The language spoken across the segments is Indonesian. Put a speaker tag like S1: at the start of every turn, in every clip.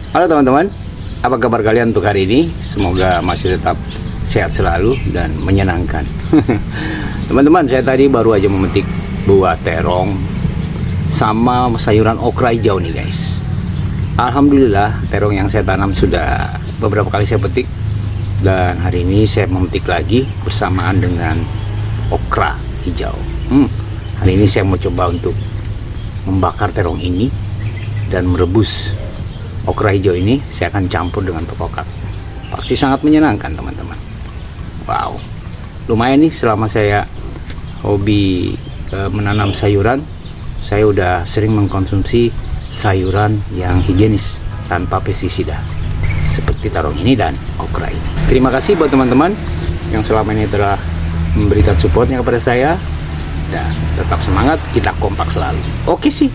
S1: Halo teman-teman, apa kabar kalian untuk hari ini? Semoga masih tetap sehat selalu dan menyenangkan. Teman-teman, saya tadi baru aja memetik buah terong sama sayuran okra hijau nih guys. Alhamdulillah terong yang saya tanam sudah beberapa kali saya petik, dan hari ini saya memetik lagi bersamaan dengan okra hijau. Hari ini saya mau coba untuk membakar terong ini dan merebus okra hijau ini. Saya akan campur dengan topokat. Pasti sangat menyenangkan teman-teman. Wow, lumayan nih selama saya hobi menanam sayuran, saya udah sering mengkonsumsi sayuran yang higienis tanpa pestisida seperti terong ini dan okra ini. Terima kasih buat teman-teman yang selama ini telah memberikan supportnya kepada saya, dan tetap semangat, kita kompak selalu. Oke sih.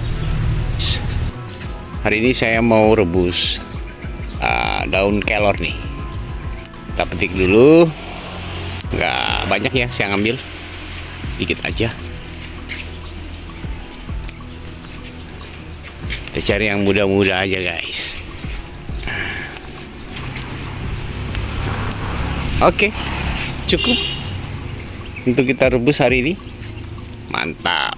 S1: Hari ini saya mau rebus daun kelor nih. Kita petik dulu. Nggak banyak ya, saya ngambil dikit aja. Kita cari yang muda-muda aja guys. Oke, cukup untuk kita rebus hari ini. Mantap.